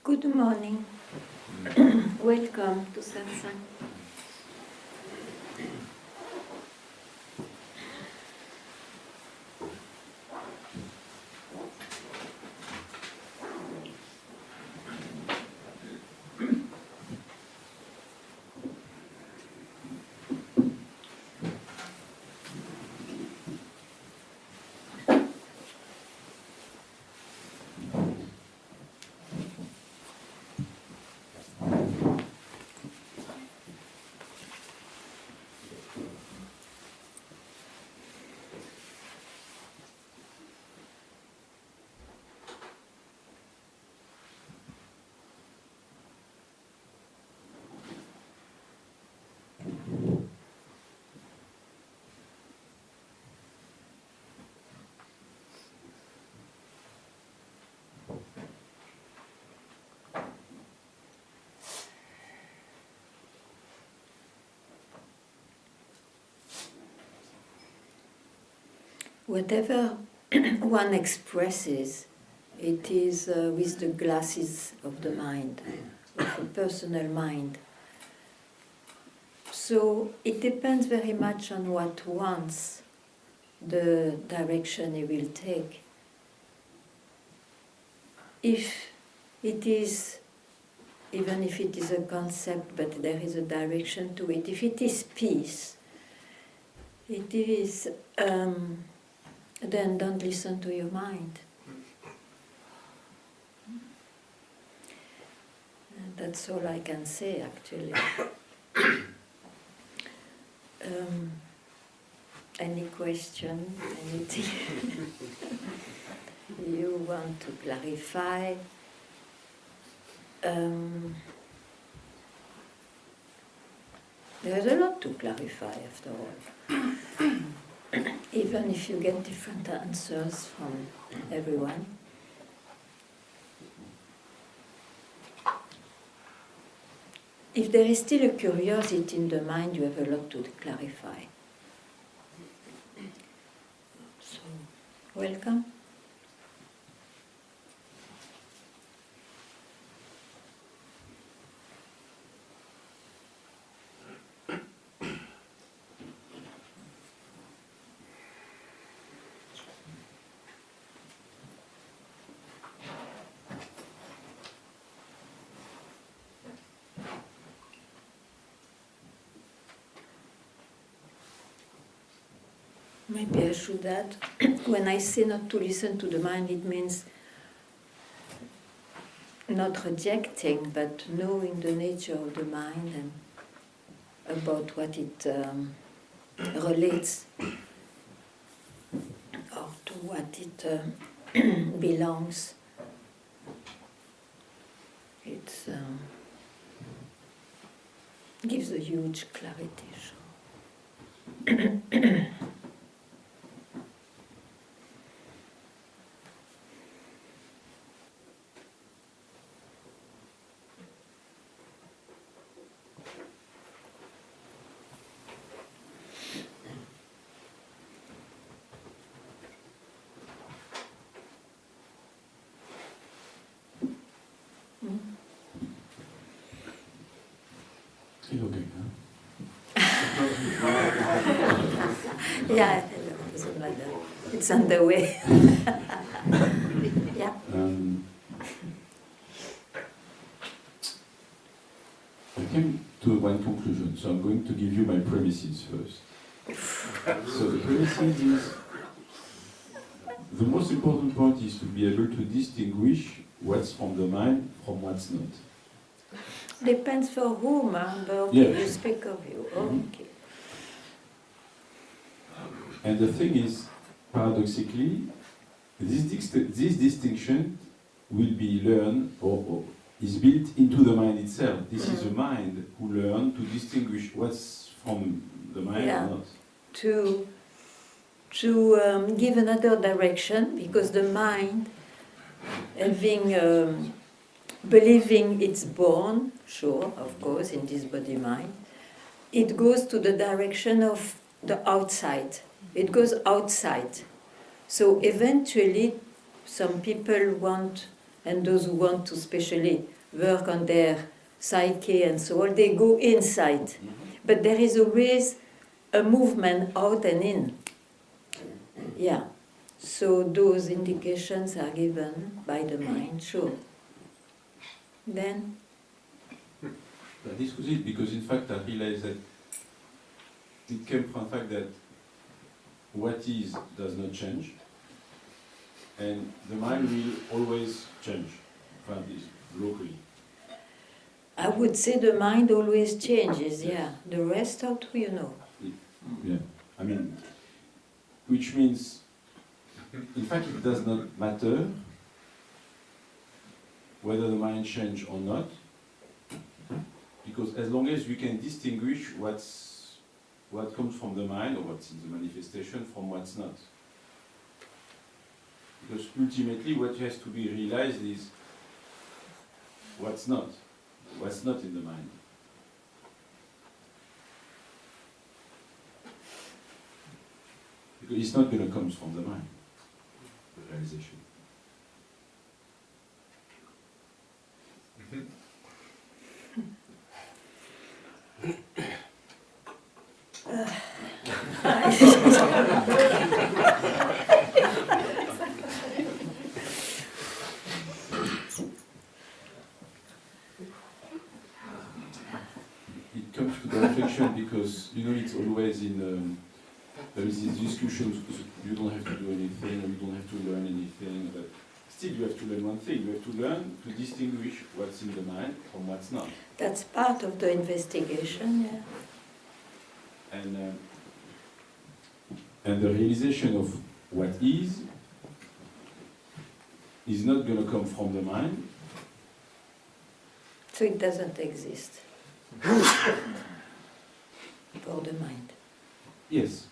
Good morning. Welcome to Satsang. Whatever one expresses, it is with the glasses of the mind, of a personal mind. So it depends very much on what wants the direction he will take. If it is, even if it is a concept, but there is a direction to it, if it is peace, it is... then don't listen to your mind. And that's all I can say, actually. Any question? Anything you want to clarify? There's a lot to clarify, after all. Even if you get different answers from everyone. If there is still a curiosity in the mind, you have a lot to clarify. So, welcome. Maybe I should add, when I say not to listen to the mind, it means not rejecting, but knowing the nature of the mind and about what it relates, or to what it belongs. It gives a huge clarity. Still okay, Yeah, it doesn't matter. It's on the way. Yeah. I came to one conclusion, so I'm going to give you my premises first. So the premises is, the most important point is to be able to distinguish what's from the mind from what's not. Depends for whom, but okay, Yeah. you speak of you. Okay. And the thing is, paradoxically, this distinction will be learned or is built into the mind itself. This is the mind who learns to distinguish what's from the mind or not. To give another direction, because the mind, having believing it's born, sure, of course, in this body-mind, it goes to the direction of the outside. It goes outside. So eventually, some people want, and those who want to especially work on their psyche and so on, they go inside. But there is always a movement out and in. Yeah. So those indications are given by the mind, sure. Then? This was it, because in fact I realized that it came from the fact that what is does not change, and the mind will always change, from this, locally. I would say the mind always changes, yeah. The rest, how do you know? Yeah, I mean, which means, in fact, it does not matter whether the mind changes or not, because as long as we can distinguish what comes from the mind or what's in the manifestation from what's not. Because ultimately what has to be realized is what's not in the mind. Because it's not going to come from the mind, the realization. It comes to the reflection because, it's always in, there is this discussion, you don't have to do anything, or you don't have to learn anything, but still you have to learn one thing, you have to learn to distinguish what's in the mind from what's not. That's part of the investigation, yeah. And the realization of what is not going to come from the mind. So it doesn't exist for the mind. Yes.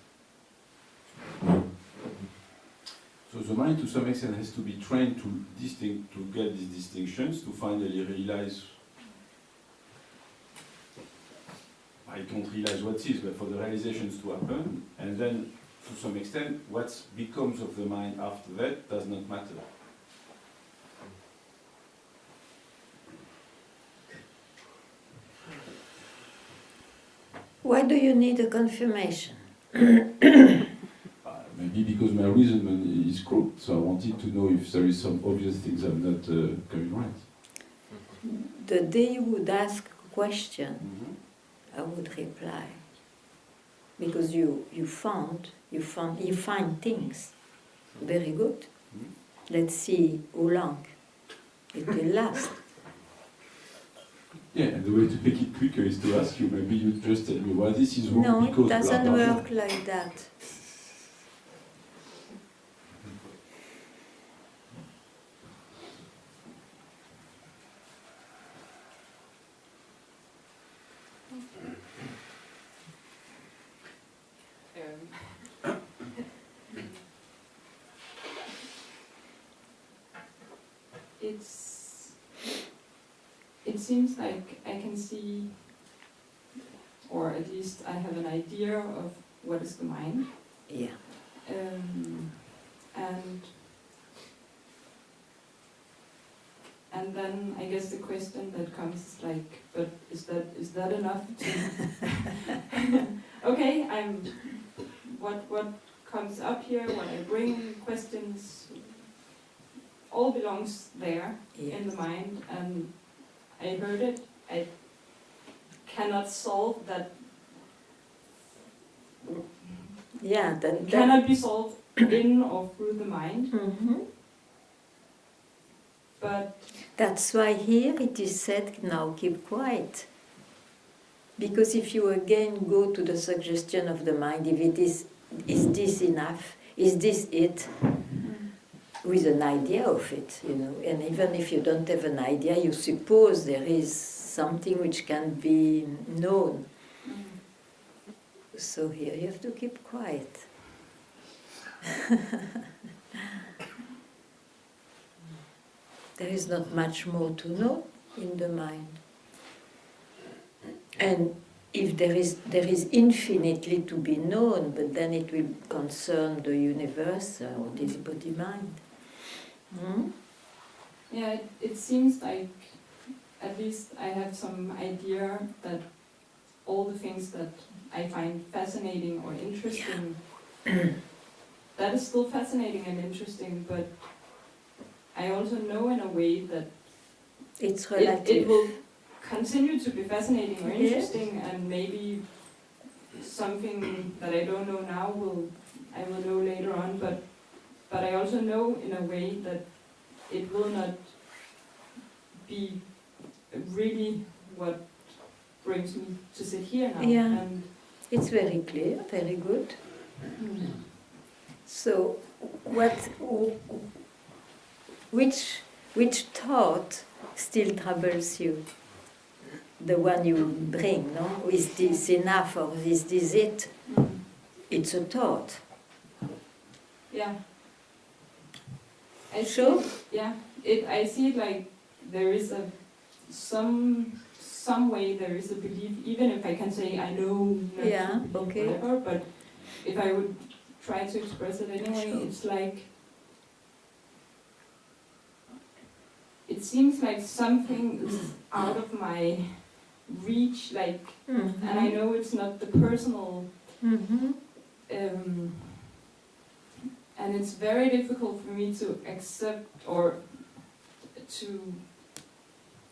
So the mind, to some extent, has to be trained to get these distinctions, to finally realize. I can't realize what is, but for the realizations to happen, and then, to some extent, what becomes of the mind after that does not matter. Why do you need a confirmation? Maybe because my reason is crooked, so I wanted to know if there is some obvious things I'm not coming right. The day you would ask a question, I would reply. Because you find things. Very good. Let's see how long it will last. Yeah, and the way to make it quicker is to ask you, maybe you just tell me, well, this is wrong No, because it doesn't blah, blah, blah. work like that. It seems like I can see, or at least I have an idea of what is the mind. Yeah. And then I guess the question that comes is like, but is that enough to okay, what comes up here, what I bring, questions, all belongs there in the mind, and I heard it. I cannot solve that. Yeah, that cannot be solved in or through the mind. Mm-hmm. But that's why here it is said, now keep quiet. Because if you again go to the suggestion of the mind, if it is this enough? Is this it? With an idea of it, and even if you don't have an idea, you suppose there is something which can be known. So here you have to keep quiet. There is not much more to know in the mind. And if there is infinitely to be known, but then it will concern the universe or this body-mind. yeah, it seems like at least I have some idea that all the things that I find fascinating or interesting, that is still fascinating and interesting, but I also know in a way that It's it relative. will continue to be fascinating or Yes. interesting, and maybe something that I don't know now I will know later on, but I also know in a way that it will not be really what brings me to sit here now. Yeah. And It's very clear, very good. mm, So, which thought still troubles you? The one you bring, no? Is this enough or is this it? mm, It's a thought. yeah. I Sure. see it, yeah. I see it like there is some way there is a belief, even if I can say I know not Yeah, to believe okay. whatever, but if I would try to express it anyway, Sure. it's like it seems like something is out of my reach, like, Mm-hmm. and I know it's not the personal, Mm-hmm. and it's very difficult for me to accept or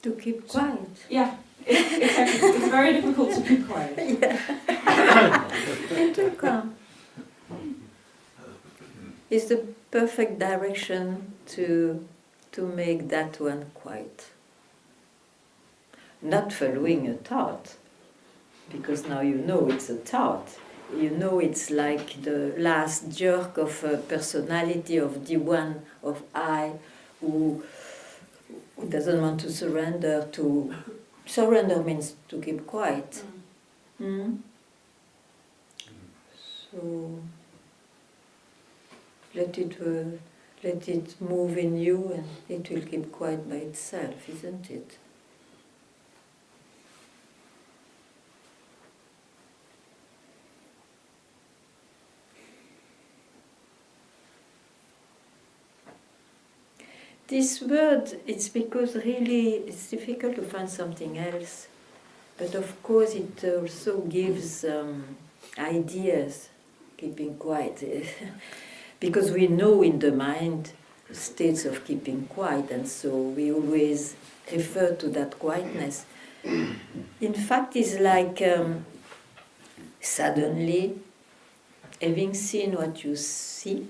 To keep quiet. yeah, exactly. It's very difficult to keep quiet. And to calm. It's the perfect direction to make that one quiet. Not following a thought, because now you know it's a thought. You know it's like the last jerk of a personality of the one of I who doesn't want to surrender. To surrender means to keep quiet. Mm. So let it move in you, and it will keep quiet by itself, isn't it? This word, it's because really it's difficult to find something else. But of course it also gives ideas, keeping quiet. Because we know in the mind states of keeping quiet, and so we always refer to that quietness. In fact, it's like suddenly, having seen what you see,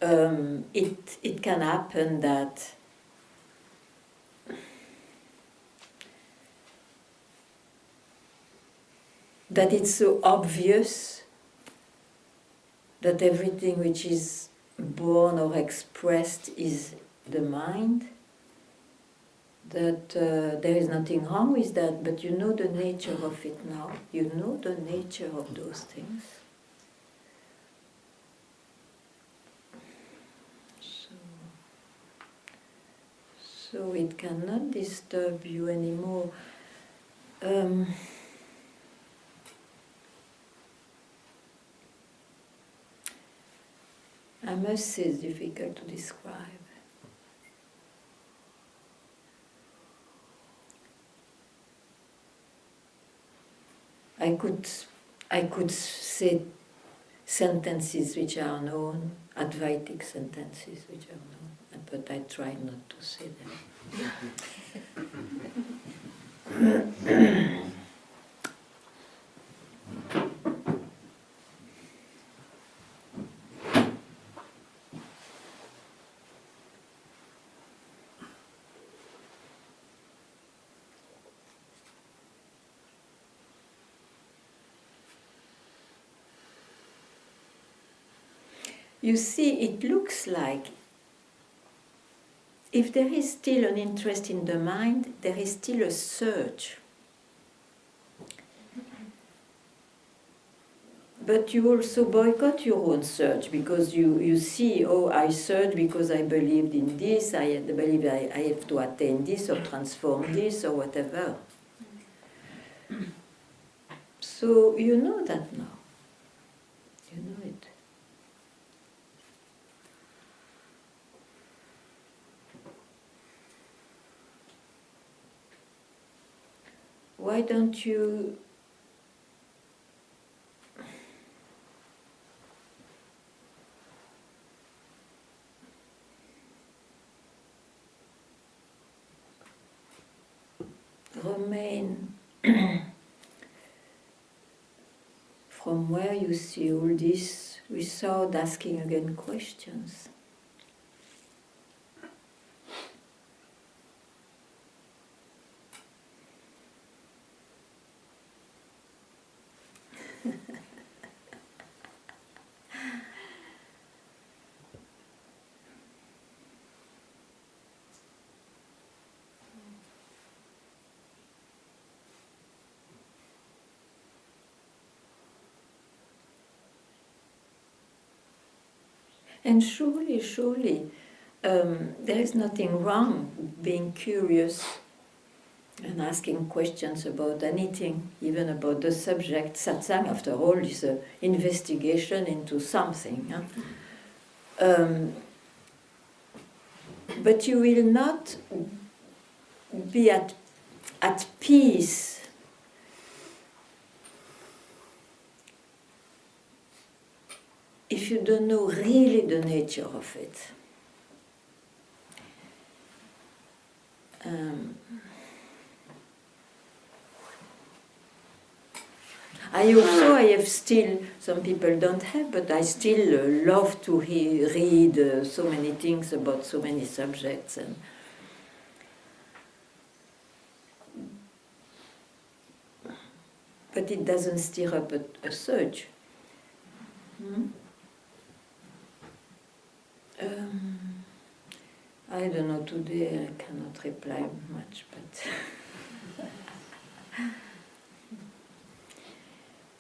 it can happen that it's so obvious that everything which is born or expressed is the mind, that there is nothing wrong with that, but you know the nature of it now. You know the nature of those things. So it cannot disturb you anymore. I must say it's difficult to describe. I could say sentences which are known, Advaitic sentences which are known, but I try not to say them. You see, it looks like if there is still an interest in the mind, there is still a search. But you also boycott your own search because you see, oh, I search because I believed in this, I believe I have to attain this or transform this or whatever. So you know that now. You know it. why don't you remain from where you see all this without asking again questions? And surely, there is nothing wrong being curious and asking questions about anything, even about the subject. Satsang, after all, is an investigation into something. Huh? But you will not be at peace if you don't know really the nature of it. I have still, some people don't have, but I still love to read so many things about so many subjects. But it doesn't stir up a surge. I don't know, today I cannot reply much, but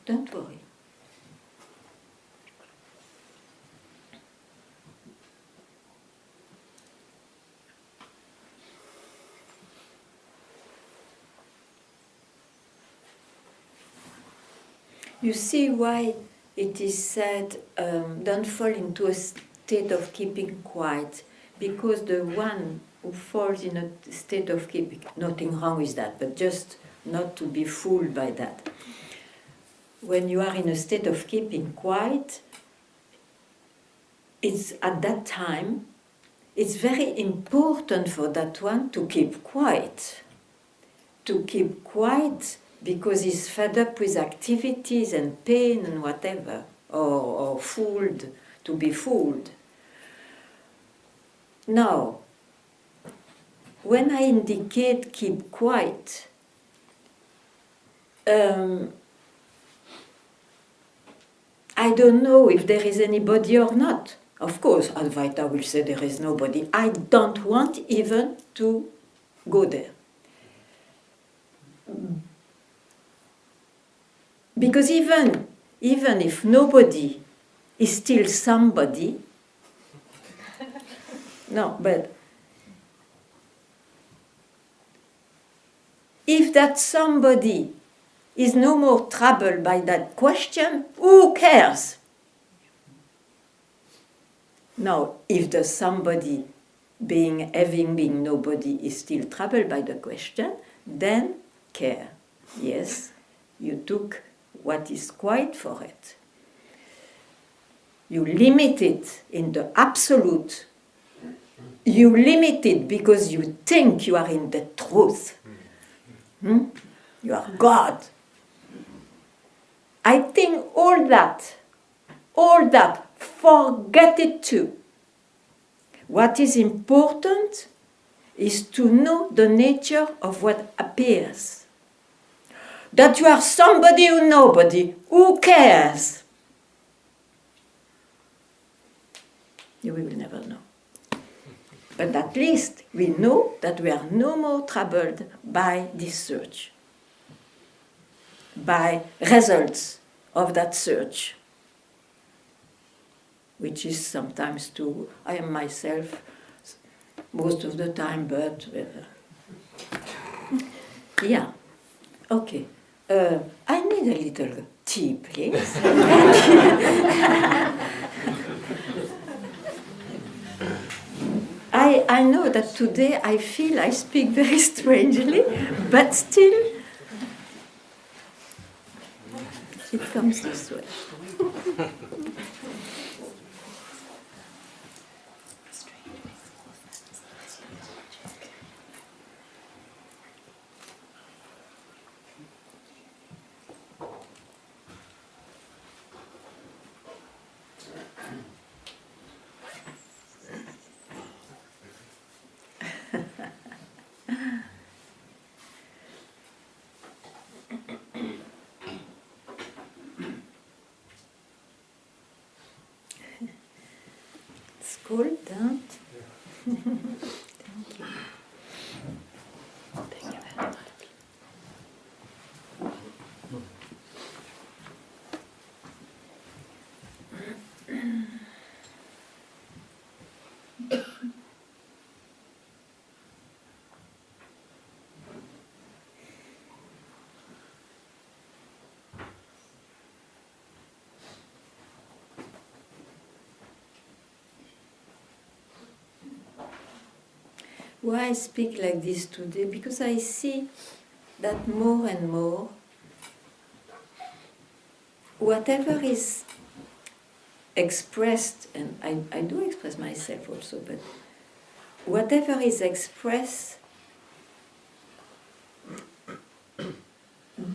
don't worry. You see why it is said, don't fall into a state of keeping quiet, because the one who falls in a state of keeping, nothing wrong with that, but just not to be fooled by that. When you are in a state of keeping quiet, it's at that time, it's very important for that one to keep quiet. To keep quiet because he's fed up with activities and pain and whatever, or fooled, to be fooled. Now, when I indicate keep quiet, I don't know if there is anybody or not. Of course, Advaita will say there is nobody. I don't want even to go there. Because even if nobody is still somebody, no, but if that somebody is no more troubled by that question, who cares? Now, if the somebody having been nobody is still troubled by the question, then care. Yes, you took what is quiet for it. You limit it in the absolute. You limit it because you think you are in the truth. You are God. I think all that, forget it too. What is important is to know the nature of what appears. That you are somebody or nobody, who cares? You will never know. But at least we know that we are no more troubled by this search, by results of that search, which is sometimes too, I am myself most of the time, but yeah, okay. I need a little tea, please. I know that today I feel I speak very strangely, but still It comes this way. It's cold, huh? Thank you. Thank you very much. Why I speak like this today? Because I see that more and more, whatever is expressed, and I do express myself also, but whatever is expressed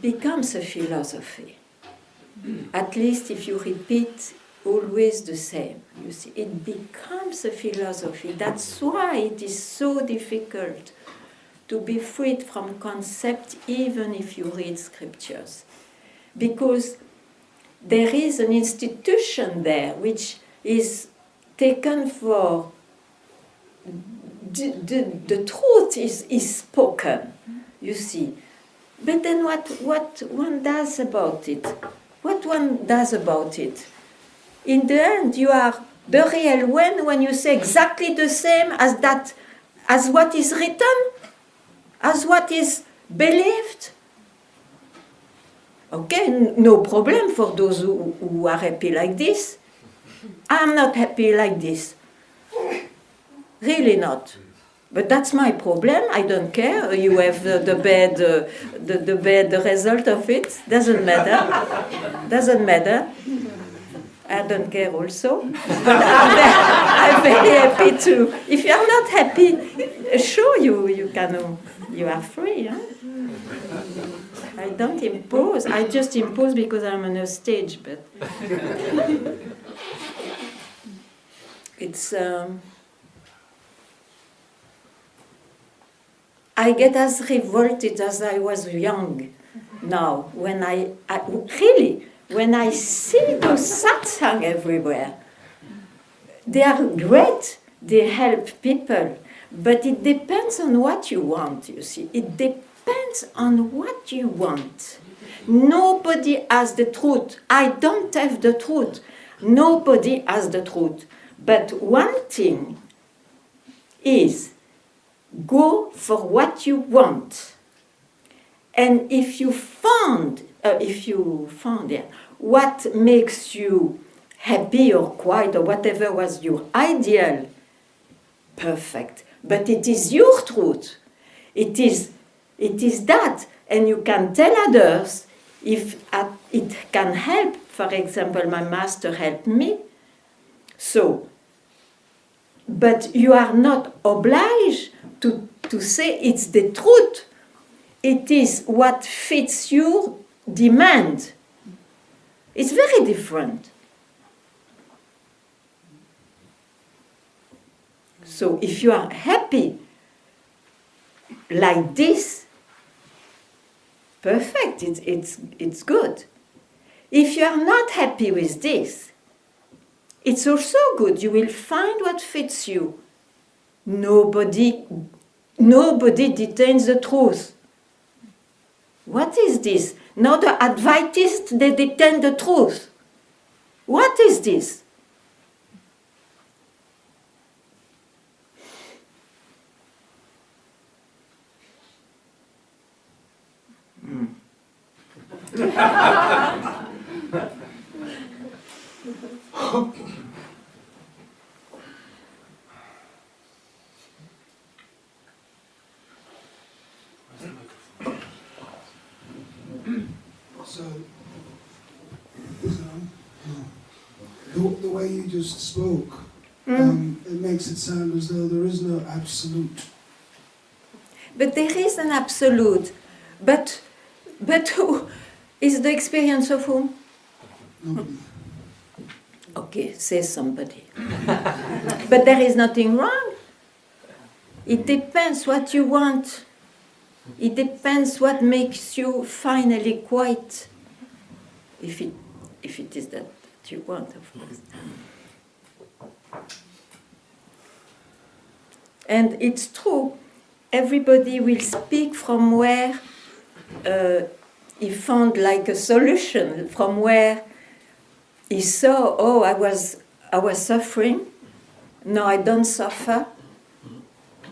becomes a philosophy. At least if you repeat always the same, you see, it becomes a philosophy. That's why it is so difficult to be freed from concept even if you read scriptures. Because there is an institution there which is taken for the truth is spoken, you see. But then what one does about it? What one does about it? In the end, you are the real one when you say exactly the same as that, as what is written, as what is believed. Okay, no problem for those who are happy like this. I'm not happy like this. Really not. But that's my problem. I don't care. You have the bad result of it. Doesn't matter. Doesn't matter. I don't care also. But I'm very happy too. If you are not happy, sure you can. You are free. Huh? I don't impose. I just impose because I'm on a stage. But it's. I get as revolted as I was young now when I really, when I see those satsang everywhere. They are great, they help people, but it depends on what you want, you see. It depends on what you want. Nobody has the truth. I don't have the truth. Nobody has the truth. But one thing is, go for what you want. And if you found what makes you happy or quiet or whatever was your ideal, perfect. But it is your truth. It is that. And you can tell others if it can help. For example, my master helped me. So, but you are not obliged to say it's the truth. It is what fits your demand. It's very different. So if you are happy like this, perfect, it's good. If you are not happy with this, it's also good. You will find what fits you. Nobody detains the truth. What is this? Now the Advaitists, they detain the truth. What is this? So, The way you just spoke, it makes it sound as though there is no absolute. But there is an absolute. But who is the experience of whom? Nobody. Okay, say somebody. But there is nothing wrong. It depends what you want. It depends what makes you finally quiet. If it is that you want, of course. And it's true, everybody will speak from where he found like a solution, from where he saw, oh, I was suffering, no, I don't suffer.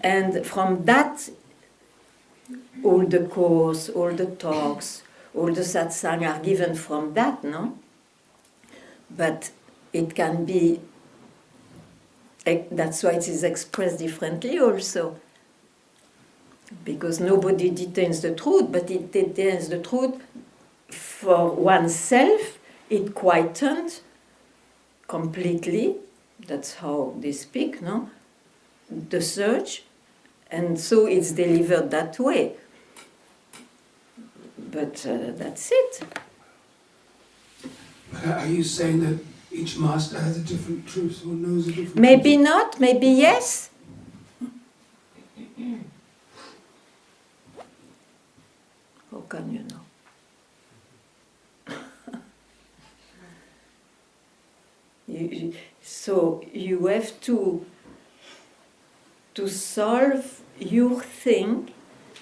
And from that, all the course, all the talks, all the satsang are given from that, no? But it can be, that's why it is expressed differently also. Because nobody detains the truth, but it detains the truth for oneself. It quietened completely, that's how they speak, no? The search, and so it's delivered that way. But that's it. Are you saying that each master has a different truth or knows a different Maybe truth? not, maybe yes. How can you know? So you have to solve your thing,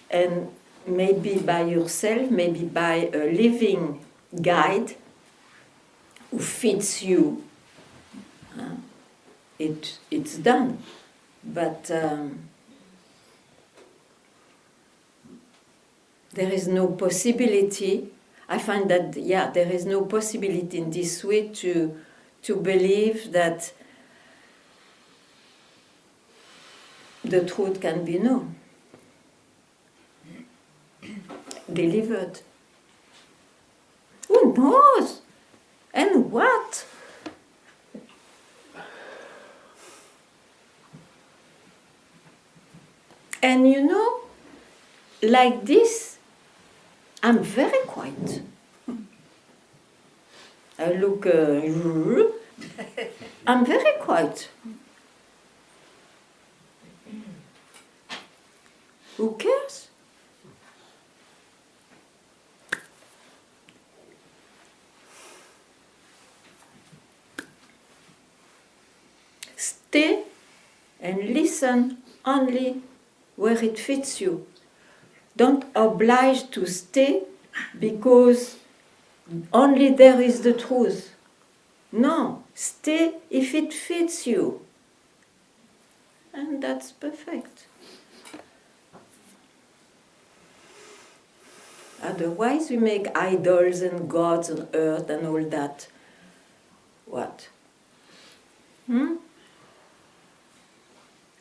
and maybe by yourself, maybe by a living guide who fits you. It's done, but there is no possibility. I find that there is no possibility in this way to believe that the truth can be known, delivered. Who knows? And what? And you know, like this, I'm very quiet. I look, I'm very quiet. Who cares? Stay and listen only where it fits you. Don't oblige to stay because only there is the truth. No, stay if it fits you. And that's perfect. Otherwise we make idols and gods on earth and all that. What?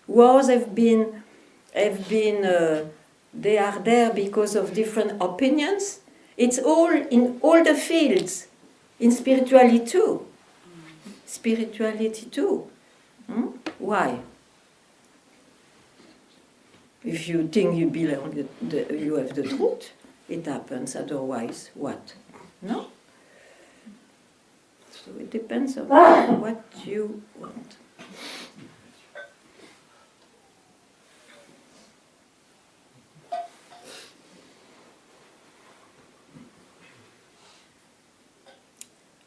Wars have been they are there because of different opinions. It's all in all the fields, in spirituality too. Spirituality too. Why? If you think you belong, you have the truth, it happens. Otherwise, what? No. So it depends on what you want.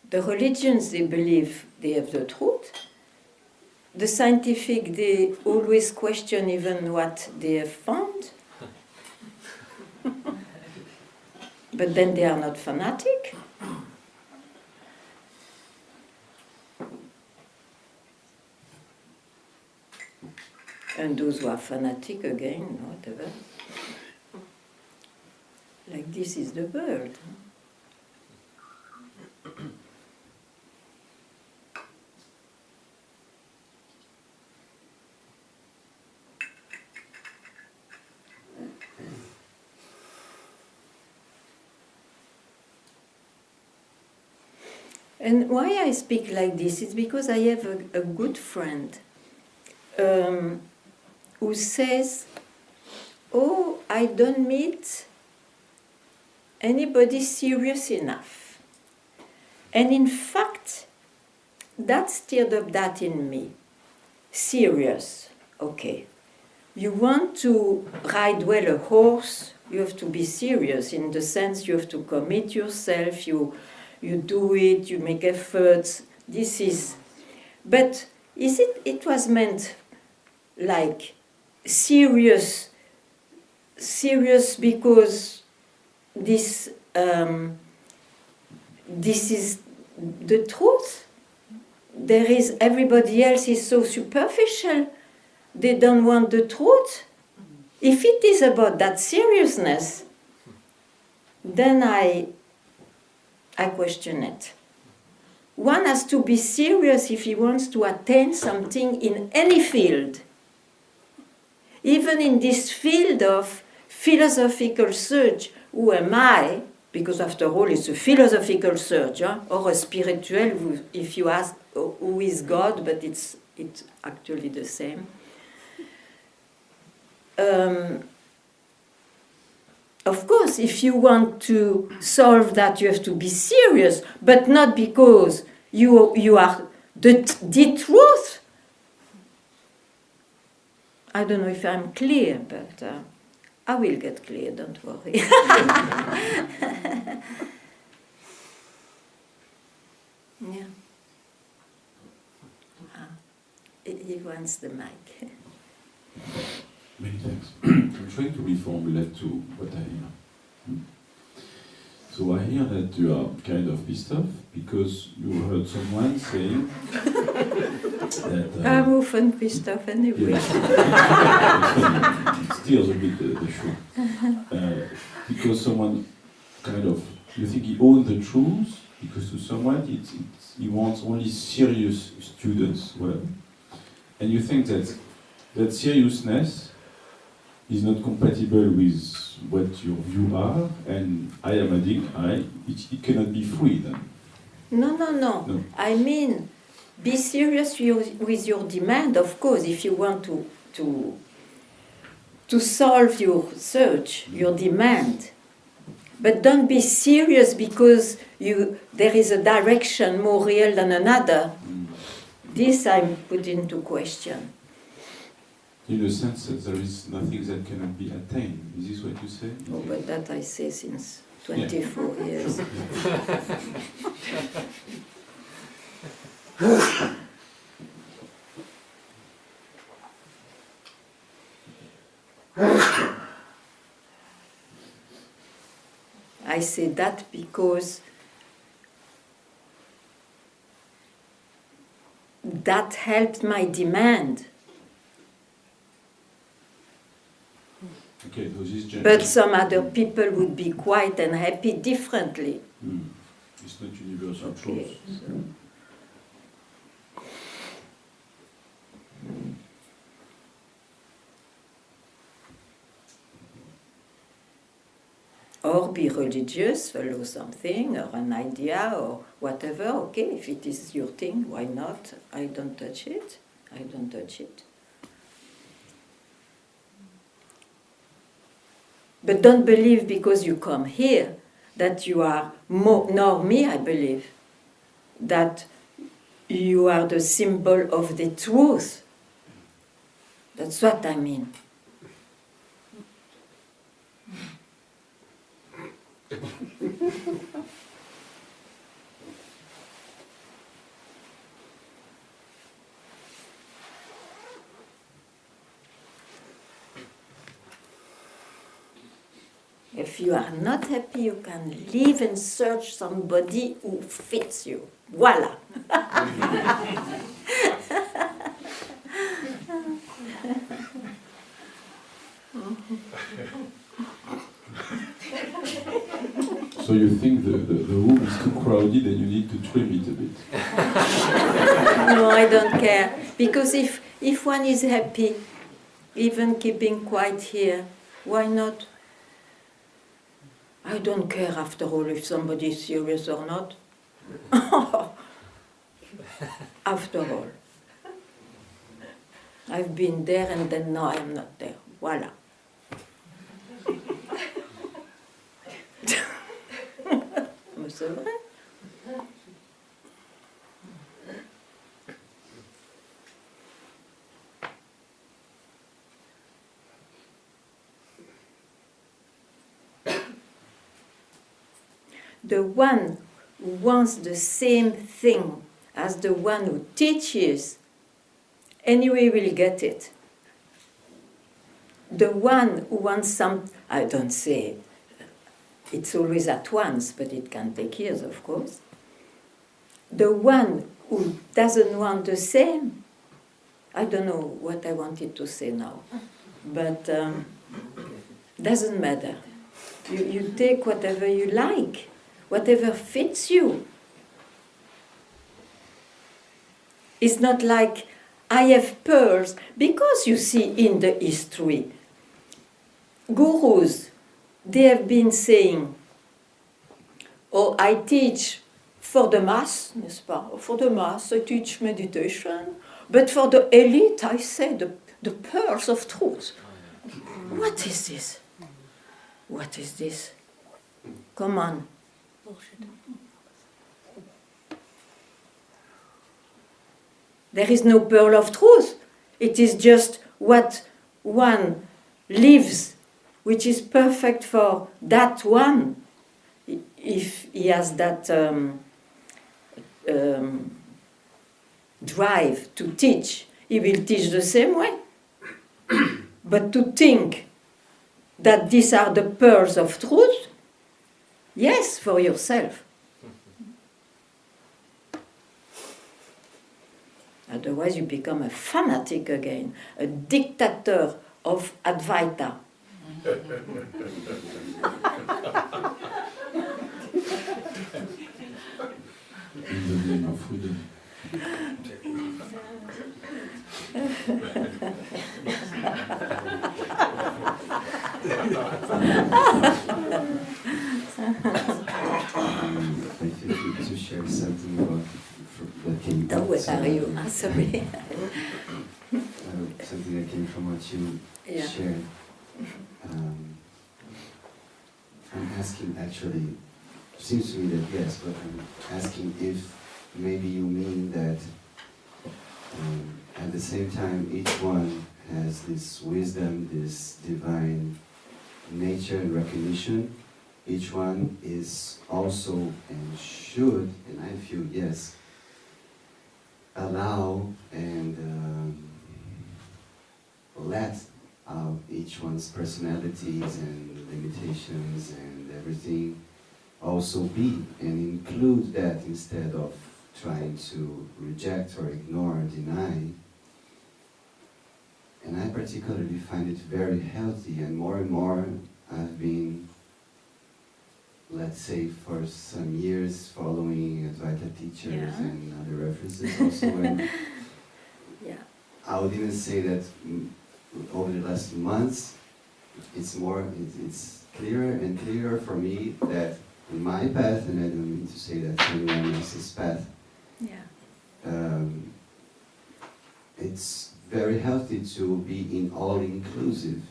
The religions, they believe they have the truth. The scientific, they always question even what they have found. But then they are not fanatic. And those who are fanatic again, whatever. Like this is the world. And why I speak like this is because I have a good friend who says, "Oh, I don't meet anybody serious enough." And in fact, that stirred up that in me. Serious, okay. You want to ride well a horse, you have to be serious in the sense you have to commit yourself, you do it, you make efforts. This is, but is it was meant like serious because this is the truth. There is, everybody else is so superficial. They don't want the truth. If it is about that seriousness, then I question it. One has to be serious if he wants to attain something in any field. Even in this field of philosophical search, who am I? Because after all, it's a philosophical search, or a spiritual, if you ask who is God, but it's actually the same. Of course, if you want to solve that, you have to be serious, but not because you are the truth. I don't know if I'm clear, but I will get clear, don't worry. Yeah. He wants the mic. Many thanks. I'm trying to reformulate to what I hear. So I hear that you are kind of pissed off because you heard someone saying that... I'm often pissed off anyway. It steers a bit the show. Because someone kind of... You think he owns the truth, because to someone he wants only serious students. Well, and you think that seriousness is not compatible with what your view are, and I am it cannot be free then. No. I mean, be serious with your demand, of course, if you want to solve your search, your demand. But don't be serious because there is a direction more real than another. This I'm put into question. In a sense that there is nothing that cannot be attained. Is this what you say? Oh, but that I say since 24 years. I say that because that helped my demand. Okay, so this But some other people would be quiet and happy differently. It's not universal Okay, truth. so. Or be religious, follow something, or an idea, or whatever. Okay, if it is your thing, why not? I don't touch it. But don't believe because you come here that you are more, nor me, I believe, that you are the symbol of the truth. That's what I mean. If you are not happy, you can leave and search somebody who fits you. Voila. So you think the room is too crowded and you need to trim it a bit? No, I don't care. Because if one is happy, even keeping quiet here, why not? I don't care after all if somebody is serious or not. after all. I've been there and then now I'm not there. Voila. Mais c'est vrai. The one who wants the same thing as the one who teaches, anyway will get it. The one who wants some, I don't say it's always at once, but it can take years, of course. The one who doesn't want the same, I don't know what I wanted to say now, but doesn't matter. You take whatever you like, whatever fits you. It's not like I have pearls, because you see in the history, gurus, they have been saying, oh, I teach for the mass, n'est-ce pas? For the mass, I teach meditation, but for the elite, I say the pearls of truth. What is this? What is this? Come on. There is no pearl of truth. It is just what one lives, which is perfect for that one. If he has that drive to teach, he will teach the same way. But to think that these are the pearls of truth, yes, for yourself. Otherwise, you become a fanatic again, a dictator of Advaita. In the name of freedom. I think to share something about that came Oh, where from, are you? Ah, sorry. something that came from what you Yeah. shared. I'm asking actually, seems to me that yes, but I'm asking if maybe you mean that at the same time each one has this wisdom, this divine nature and recognition. Each one is also and should, and I feel yes, allow and let out each one's personalities and limitations and everything also be, and include that instead of trying to reject or ignore or deny. And I particularly find it very healthy, and more I've been, let's say, for some years following Advaita teachers Yeah. and other references also, and Yeah. I would even say that over the last months, it's clearer and clearer for me that my path, and I don't mean to say that anyone else's path, Yeah. it's very healthy to be in all-inclusive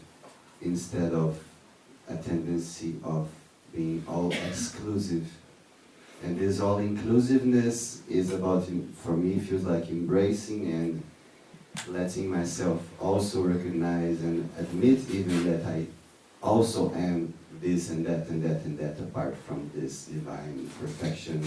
instead of a tendency of being all-exclusive. And this all-inclusiveness is about, for me, feels like embracing and letting myself also recognize and admit even that I also am this and that and that and that, apart from this divine perfection,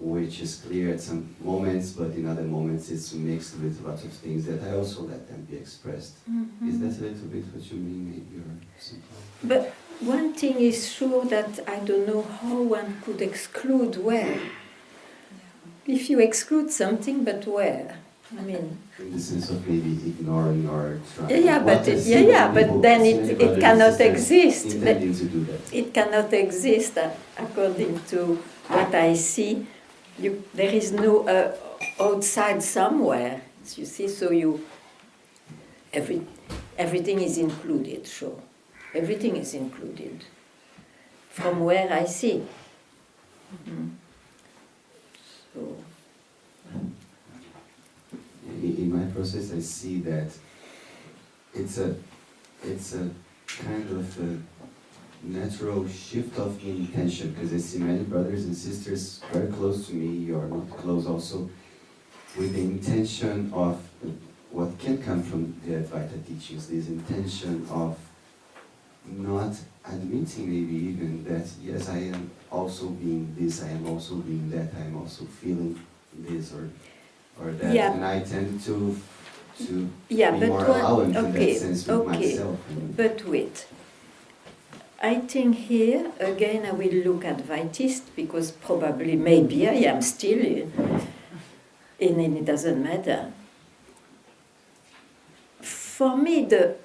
which is clear at some moments, but in other moments it's mixed with lots of things that I also let them be expressed. Mm-hmm. Is that a little bit what you mean, maybe, or something? But one thing is sure, that I don't know how one could exclude where. If you exclude something, but where? I mean, In the sense of maybe ignoring or trying. yeah, but then it cannot exist. Intending to do that. It cannot exist according to what I see. There is no outside somewhere. You see, so everything is included. Sure, everything is included. From where I see. Mm-hmm. So. process, I see that it's a kind of a natural shift of intention, because I see many brothers and sisters very close to me, you are not close also, with the intention of what can come from the Advaita teachings, this intention of not admitting maybe even that, yes, I am also being this, I am also being that, I am also feeling this or that, Yeah. and I tend to Yeah, be but more one- allowant in okay, that sense with okay. myself. And But wait. I think here, again, I will look Advaitist because probably, maybe I am still in and it doesn't matter. For me, the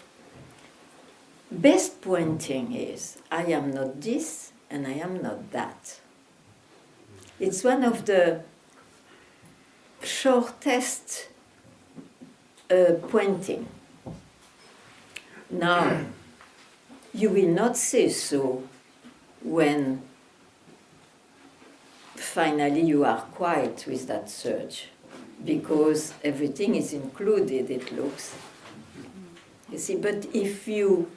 best pointing is I am not this and I am not that. It's one of the shortest pointing. Now, you will not say so when finally you are quiet with that search, because everything is included, it looks. You see, but if you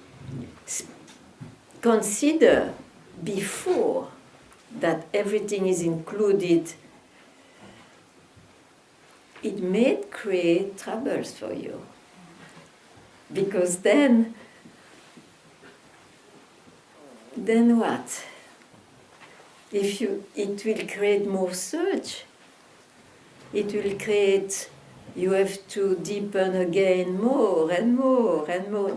consider before that everything is included, it may create troubles for you. Because then what? It will create more search. It will create, you have to deepen again more and more and more.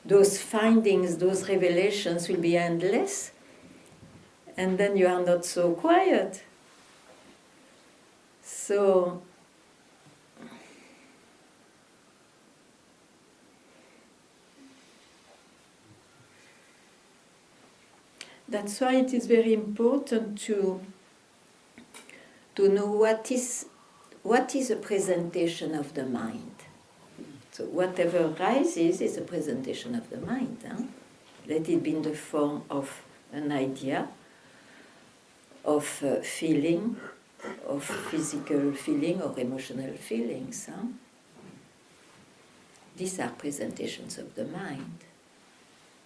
Those findings, those revelations will be endless. And then you are not so quiet. So, that's why it is very important to know what is a presentation of the mind. So whatever arises is a presentation of the mind. Huh? Let it be in the form of an idea, of feeling, of physical feeling or emotional feelings. Huh? These are presentations of the mind.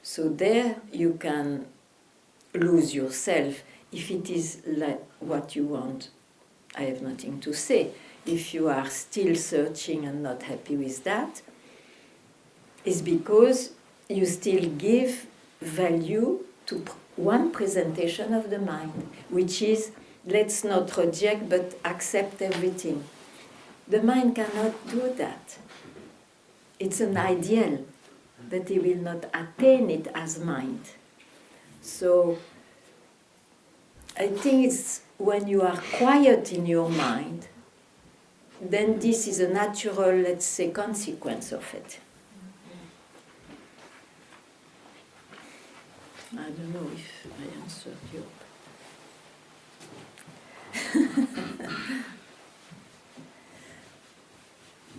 So there you can lose yourself. If it is like what you want, I have nothing to say. If you are still searching and not happy with that, it's because you still give value to one presentation of the mind, which is, let's not reject but accept everything. The mind cannot do that. It's an ideal, but it will not attain it as mind. So I think it's when you are quiet in your mind, then this is a natural, let's say, consequence of it. I don't know if I answered you.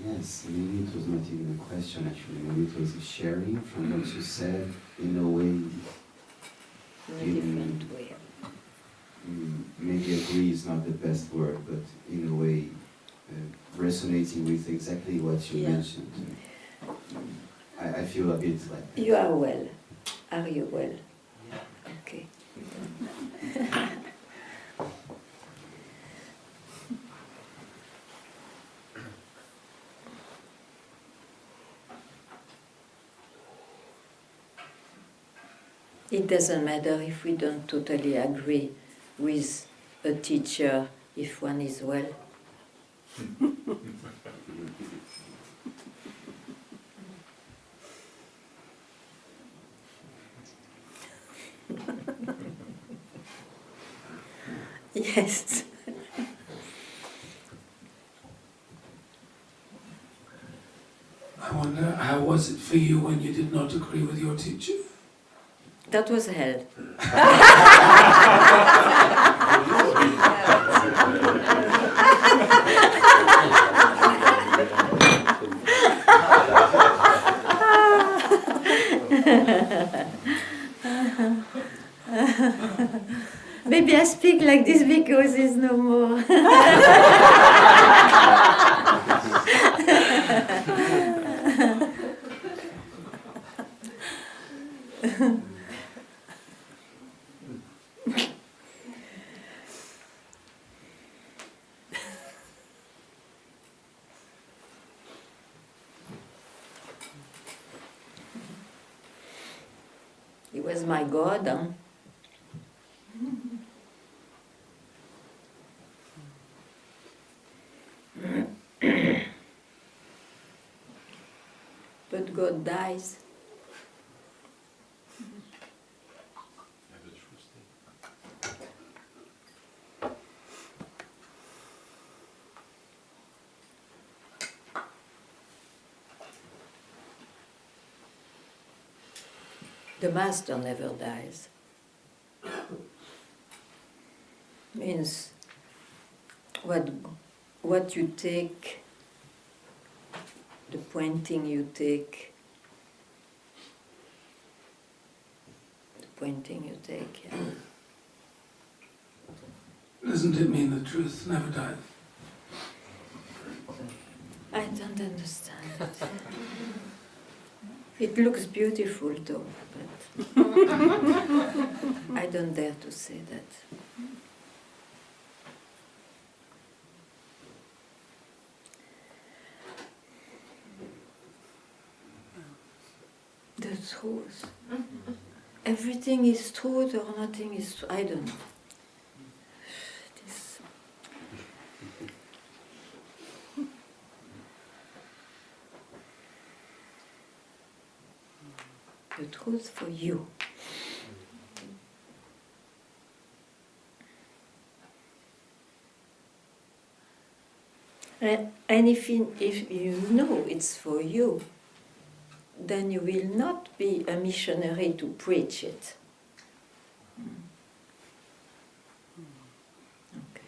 yes, maybe it was not even a question actually, maybe it was a sharing from what you said in a way, In a different way. Maybe agree is not the best word, but in a way resonating with exactly what you mentioned. I feel a bit like that. You are well. Are you well? Okay. It doesn't matter if we don't totally agree with a teacher if one is well. Yes. I wonder, how was it for you when you did not agree with your teacher? That was hell. Maybe I speak like this because it's no more. was my God, huh? But God dies. The master never dies. Means what you take, the pointing you take, yeah. Doesn't it mean the truth never died? I don't understand it. It looks beautiful though, but I don't dare to say that. The truth. Everything is truth or nothing is truth. I don't know. This. The truth for you. And if you know it's for you, then you will not be a missionary to preach it. Okay.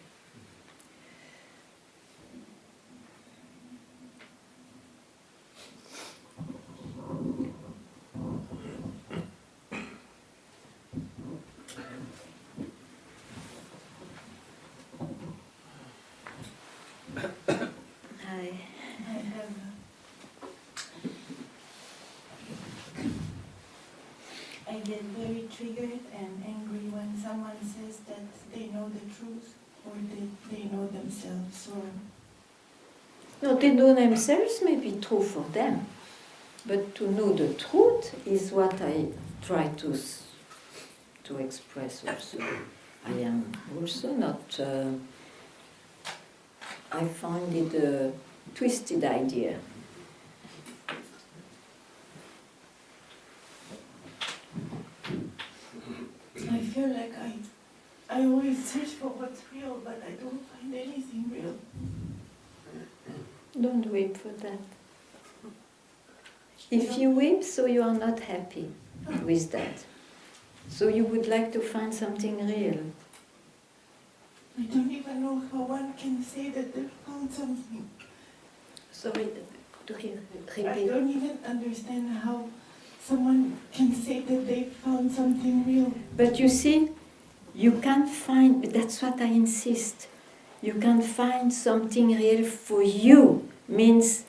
Hi. I get very triggered and angry when someone says that they know the truth or they know themselves. Or No, they know themselves may be true for them, but to know the truth is what I try to express also. I am also not. I find it a twisted idea. I feel like I always search for what's real, but I don't find anything real. Don't weep for that. If you weep, so you are not happy with that. So you would like to find something real. I don't even know how one can say that they found something. Sorry, to hear, I repeat. don't even understand how someone can say that they found something real. But you see, you can't find, that's what I insist, you can find something real for you. Means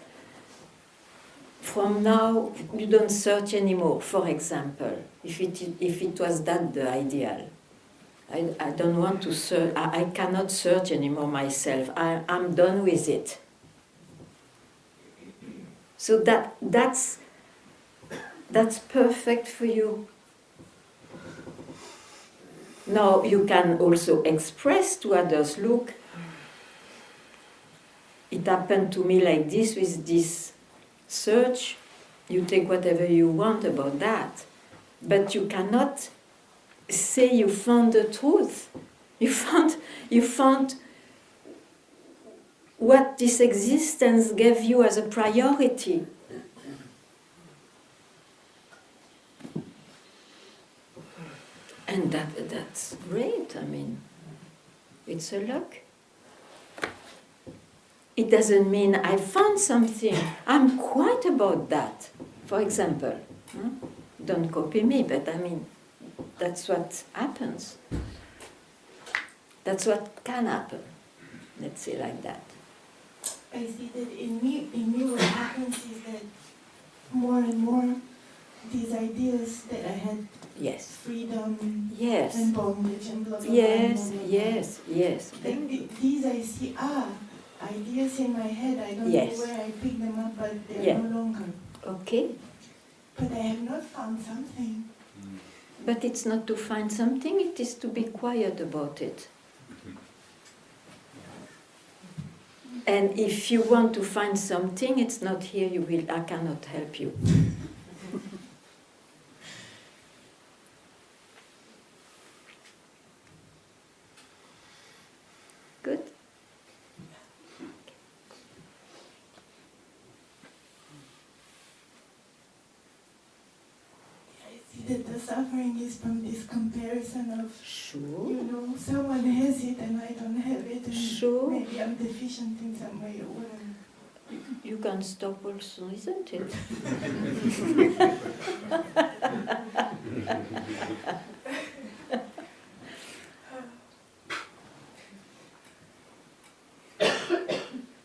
from now you don't search anymore, for example, if it was that the ideal. I don't want to search, I cannot search anymore myself, I'm done with it. So that's perfect for you. Now you can also express to others, look, it happened to me like this with this search, you take whatever you want about that. But you cannot say you found the truth. You found what this existence gave you as a priority. And that's great, I mean, it's a luck. It doesn't mean I found something. I'm quite about that, for example. Don't copy me, but I mean, that's what happens. That's what can happen, let's say like that. I see that in me what happens is that more and more these ideas that I had, Yes. freedom Yes. and bondage and blah blah blah. Yes, blah, blah, yes, yes. Like these I see, ideas in my head, I don't Yes. know where I pick them up, but they're Yeah. no longer. Okay. But I have not found something. But it's not to find something, it is to be quiet about it. And if you want to find something, it's not here, I cannot help you. Good? I see that the suffering is from this comparison of, Sure. you know, someone has it and I don't have it, and Sure. maybe I'm deficient in some way or whatever. You can stop also, isn't it?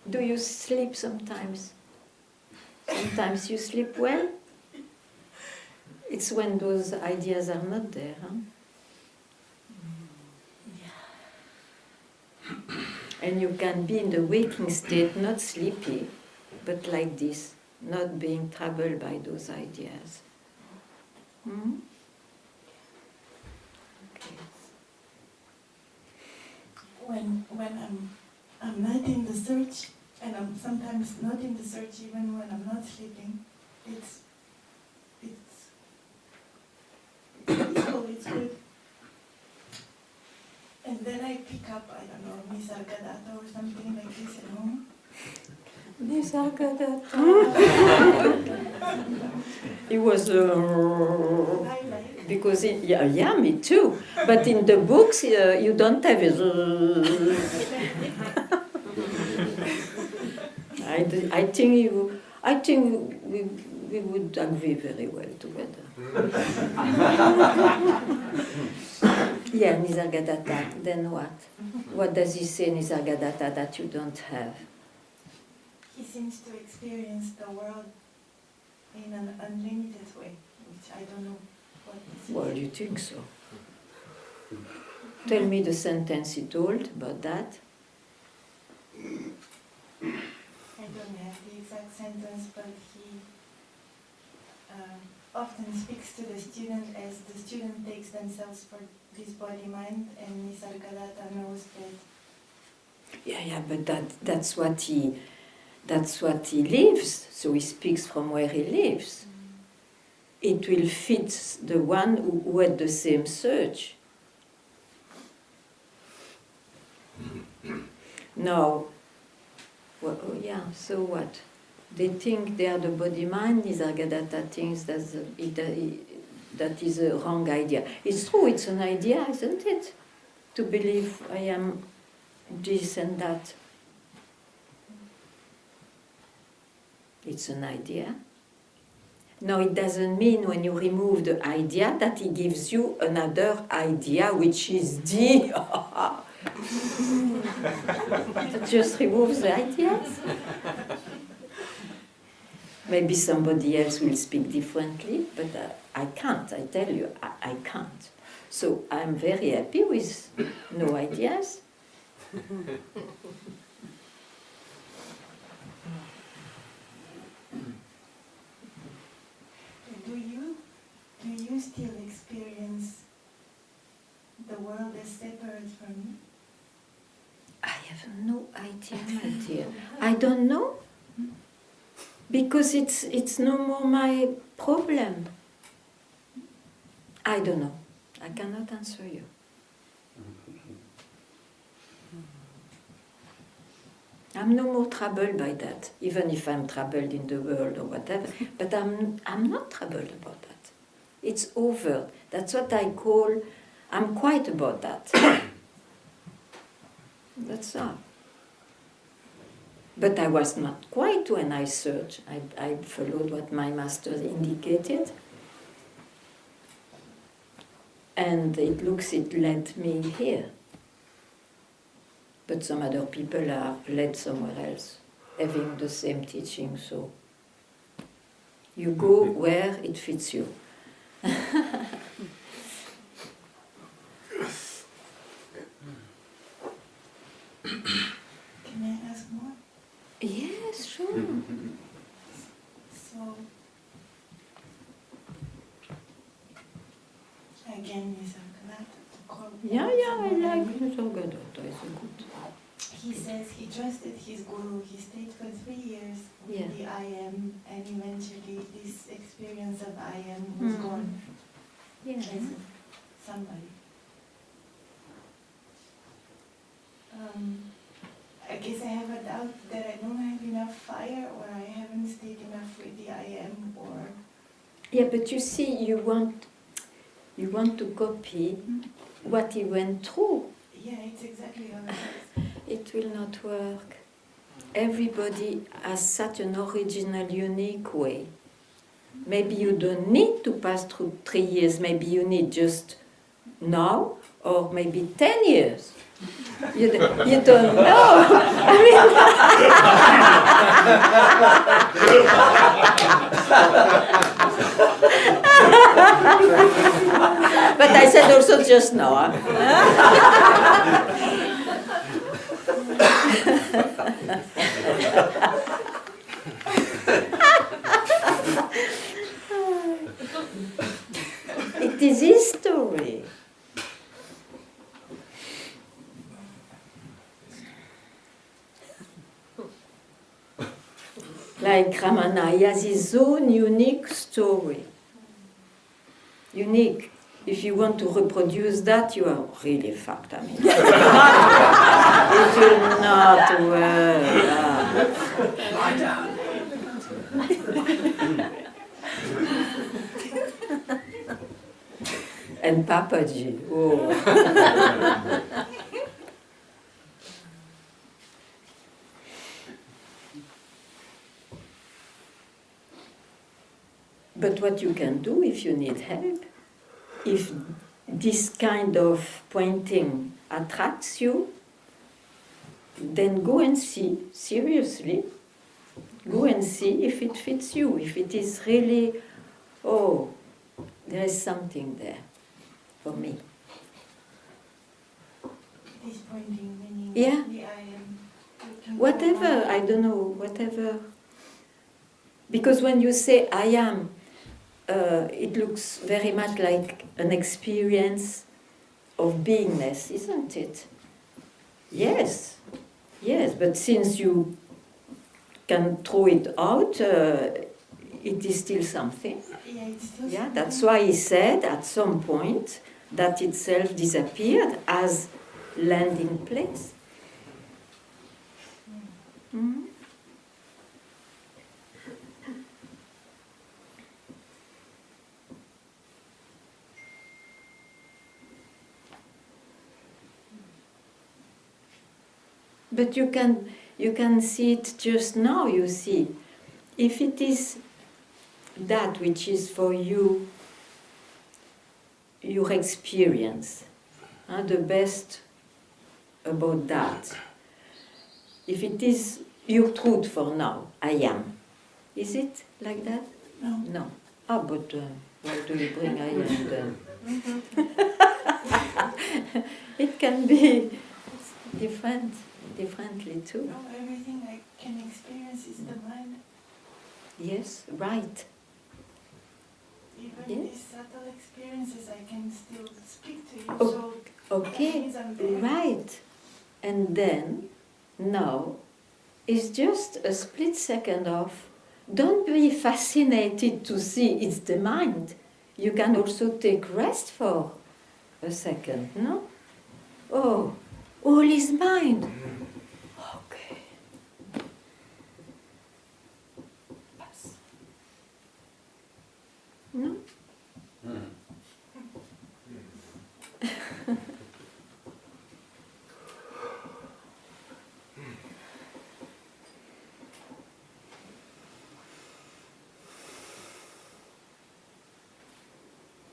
Do you sleep sometimes? Sometimes you sleep well? It's when those ideas are not there, huh? And you can be in the waking state, not sleepy, but like this, not being troubled by those ideas. Hmm? Okay. When I'm not in the search, and I'm sometimes not in the search even when I'm not sleeping, it's peaceful, it's good. And then I pick up, I don't know, Nisargadatta or something like this at home. Nisargadatta. It was I like because yeah, me too. But in the books, you don't have it. I think we would agree very well together. Yeah, Nisargadatta. Then what? What does he say, Nisargadatta, that you don't have? He seems to experience the world in an unlimited way, which I don't know what this is. Well, you think so. Tell me the sentence he told about that. I don't have the exact sentence, but he often speaks to the student as the student takes themselves for this body-mind, and Nisargadatta knows that. Yeah, but that's what he lives. So he speaks from where he lives. It will fit the one who had the same search. Now, well, yeah, so what? They think they are the body-mind, Nisargadatta thinks that is a wrong idea. It's true, it's an idea, isn't it? To believe I am this and that. It's an idea. No, it doesn't mean when you remove the idea that he gives you another idea which is the... It just removes the ideas. Maybe somebody else will speak differently, but I can't, I tell you, I can't. So I'm very happy with no ideas. Do you still experience the world as separate from you? I have no idea, my dear. I don't know. Because it's no more my problem. I don't know. I cannot answer you. I'm no more troubled by that, even if I'm troubled in the world or whatever. But I'm not troubled about that. It's over. That's what I call, I'm quiet about that. That's all. But I was not quiet when I searched. I followed what my master indicated. And it led me here. But some other people are led somewhere else, having the same teaching, so you go where it fits you. Can I ask more? Yes, sure. So, I Yeah, I like Nisargadatta. It's a good. He says he trusted his guru. He stayed for 3 years with Yeah. the I am, and eventually this experience of I am was Mhm. gone Yeah. as somebody. I guess I have a doubt that I don't have enough fire, or I haven't stayed enough with the I am, or Yeah, but you see, you want to copy what he went through. yeah, it's exactly how it is. It will not work. Everybody has such an original, unique way. Maybe you don't need to pass through 3 years. Maybe you need just now, or maybe 10 years. You don't know. I mean, but I said also just now. It is his story. Like Ramana, he has his own unique story. Unique. If you want to reproduce that, you are really fucked. I mean, it will not work. Lie down. And Papaji, oh. But what you can do if you need help, if this kind of pointing attracts you, then go and see, seriously, go and see if it fits you, if it is really, oh, there is something there for me. This pointing, meaning Yeah. the I am. looking Whatever, forward. I don't know, whatever. Because when you say I am, it looks very much like an experience of beingness, isn't it? Yes, yes, but since you can throw it out, it is still something. Yeah, it's still Yeah, something. that's why he said at some point that itself disappeared as landing place. Mhm. But you can see it just now, you see. If it is that which is for you, your experience, the best about that. If it is your truth for now, I am. Is it like that? No. No. Ah, but why do you bring I am then? It can be differently too. No, everything I can experience is the mind. Yes, right. Even Yes. these subtle experiences, I can still speak to you. Oh, So that Okay, means I'm there. right. And then, now, it's just a split second of, don't be fascinated to see it's the mind. You can also take rest for a second, no? Oh, all is mind. Okay. Pass. No?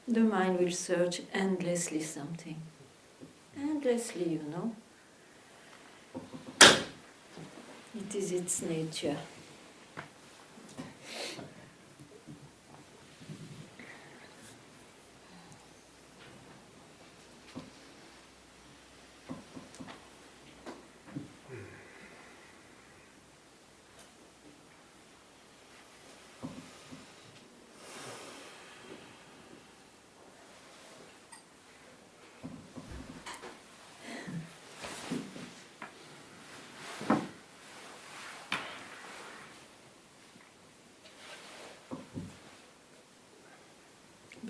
The mind will search endlessly something. Endlessly, you know. It is its nature.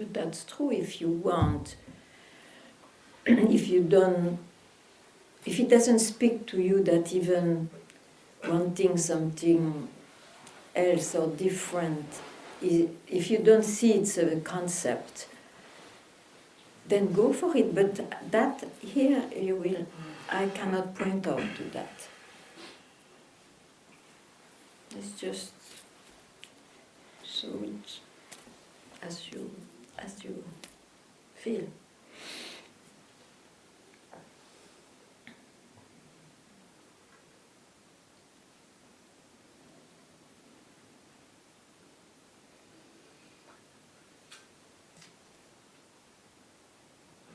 But that's true if you want. If you don't, if it doesn't speak to you that even wanting something else or different, if you don't see it's a concept, then go for it. But that here you will, I cannot point out to that. It's just so it's as you feel.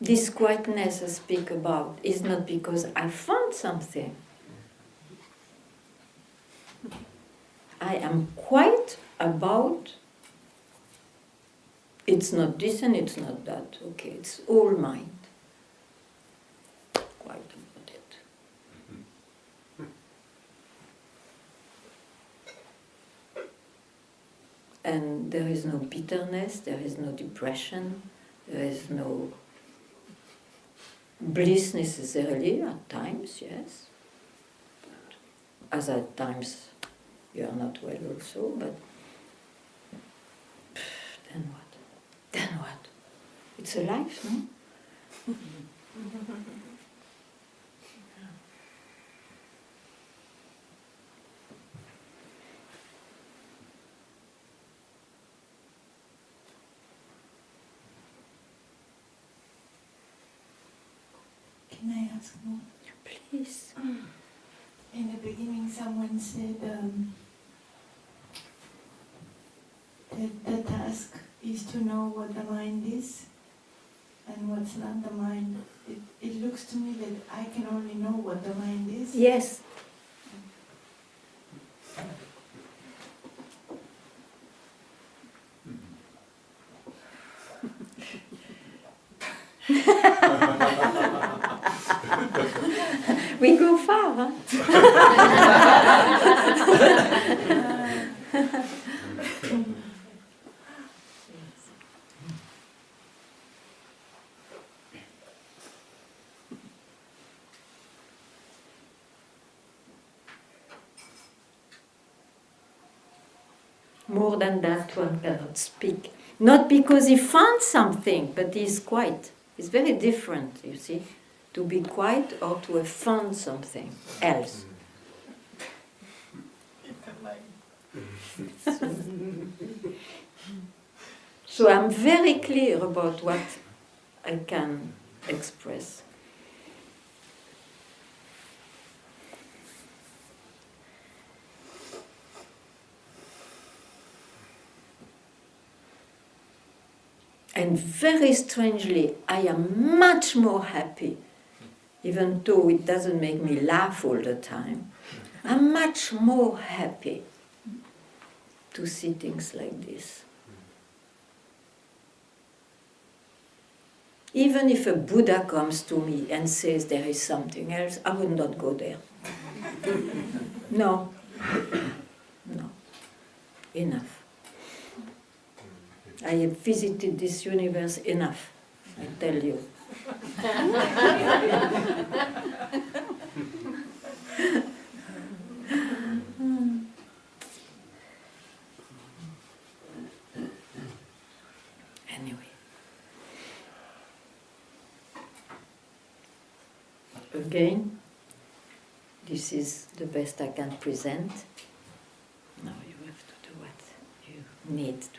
This quietness I speak about is not because I found something. I am quiet about it's not this and it's not that. Okay, it's all mind. Quiet about it. And there is no bitterness, there is no depression, there is no bliss necessarily, at times, yes. But as at times you are not well also, but then what? Then what? It's a life, no? Can I ask more? Please. In the beginning, someone said that the task is to know what the mind is and what's not the mind. It looks to me that I can only know what the mind is. Yes. We go far, huh? More than that, one cannot speak. Not because he found something, but he's quiet. It's very different, you see, to be quiet or to have found something else. So I'm very clear about what I can express. And very strangely, I am much more happy, even though it doesn't make me laugh all the time. I'm much more happy to see things like this. Even if a Buddha comes to me and says there is something else, I would not go there. No. No. Enough. I have visited this universe enough, I tell you. Anyway. Again, this is the best I can present. Now you have to do what you need to do.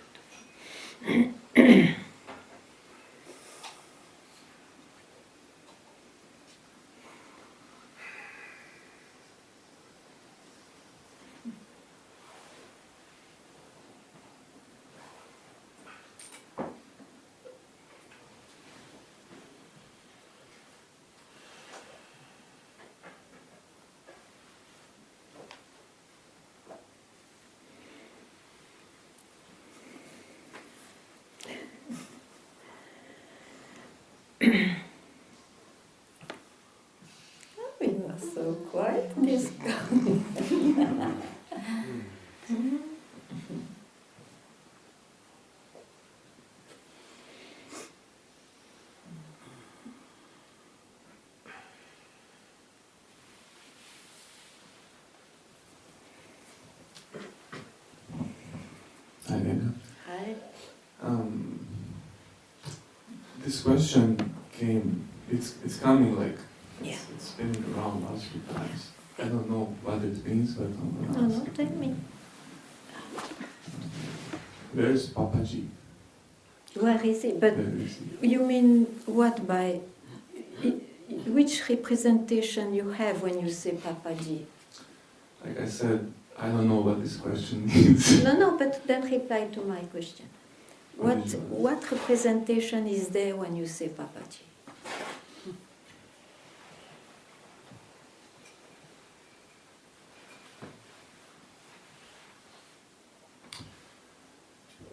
Oh, you are so quiet, this guy. Nina. Hi. This question came, it's coming like, Yeah. it's been around last few times. I don't know what it means, but I'm No, gonna no, ask. tell me. Where is Papaji? Where is it? But Where is he? you mean what by... Which representation you have when you say Papaji? Like I said, I don't know what this question means. No, but then reply to my question. Okay. What representation is there when you say Papaji?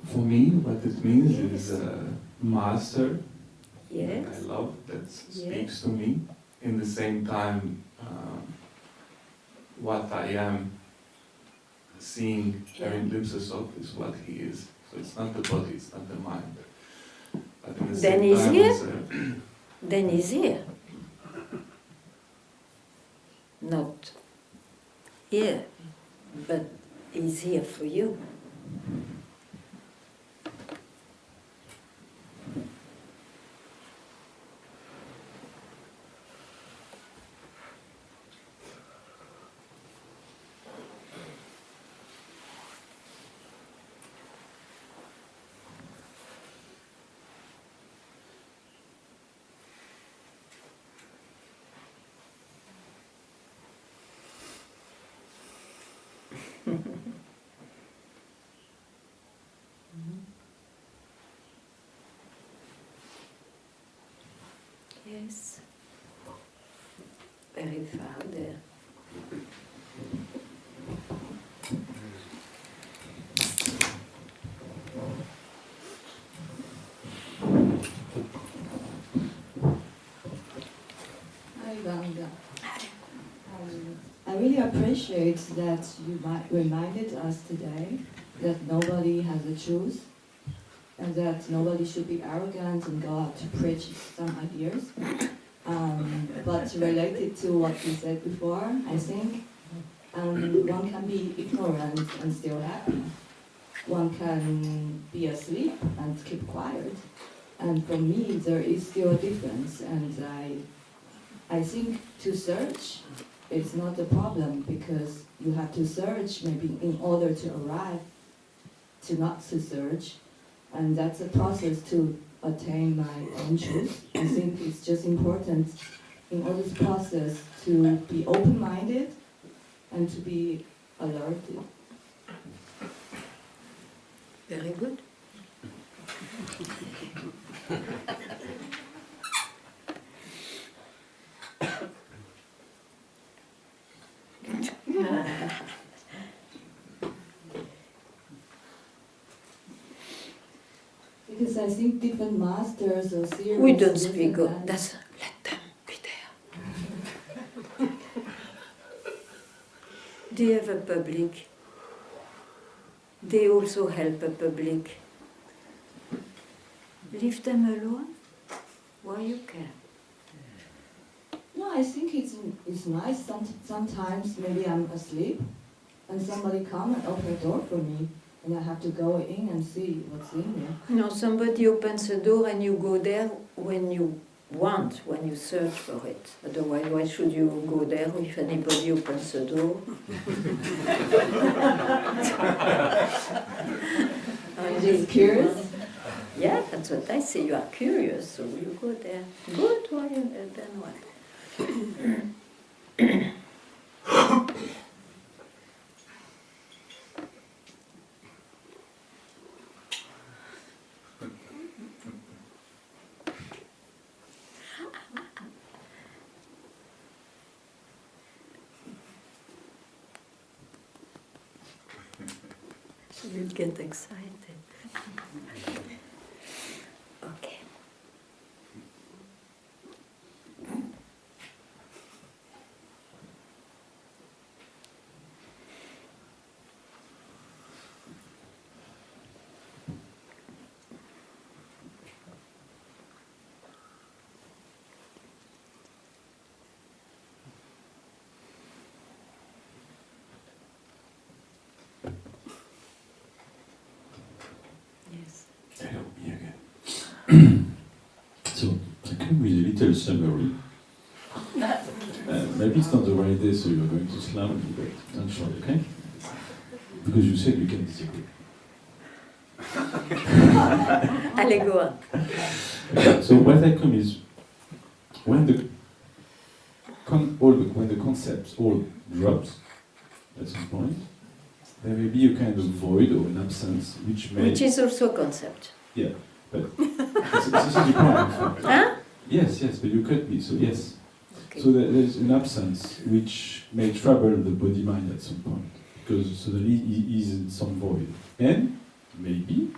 For me, what it means Yes. is a master Yes. that I love, that speaks to me. In the same time, what I am seeing, having glimpses of, is what he is. So it's not the body, it's not the mind. But in the Then same he's time, here? it's a, Then he's here. Not here, but he's here for you. Yes. Very far there. Hi, Ganga. I really appreciate that you reminded us today that nobody has a truth and that nobody should be arrogant and go out to preach some ideas. But related to what you said before, I think one can be ignorant and still happy. One can be asleep and keep quiet. And for me, there is still a difference. And I think to search is not a problem because you have to search maybe in order to arrive to not to search. And that's a process to attain my own truth. I think it's just important in all this process to be open-minded and to be alerted. Very good. Because I think different masters or series... We don't speak of that's let them be there. They have a public. They also help a public. Leave them alone. Why you care? No, I think it's nice. Sometimes maybe I'm asleep and somebody come and open a door for me and I have to go in and see what's in there. No, somebody opens a door and you go there when you want, when you search for it. Otherwise, why should you go there if anybody opens a door? I'm just curious. Yeah, that's what I say. You are curious, so you go there. Good, why, then what? You get excited. Okay. So I come with a little summary. Maybe it's not the right day, so you're going to slam me, but don't try, okay? Because you said we can disagree. Allez, go on. So what I come is when the when the concepts all drops at some point, there may be a kind of void or an absence which may. Which is also a concept. Yeah, but this is the point. Huh? Yes, but you cut me, so yes. Okay. So there's an absence which may trouble the body-mind at some point, because suddenly he is in some void. And maybe,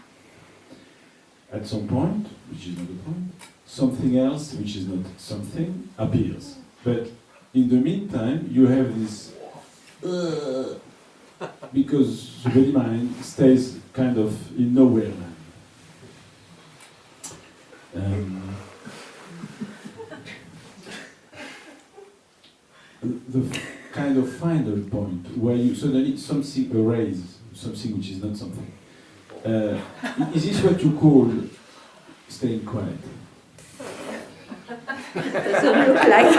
at some point, which is not the point, something else, which is not something, appears. But in the meantime, you have this, because the body-mind stays kind of in nowhere land. The kind of final point where you suddenly something arises, something which is not something. Is this what you call staying quiet? Doesn't look like.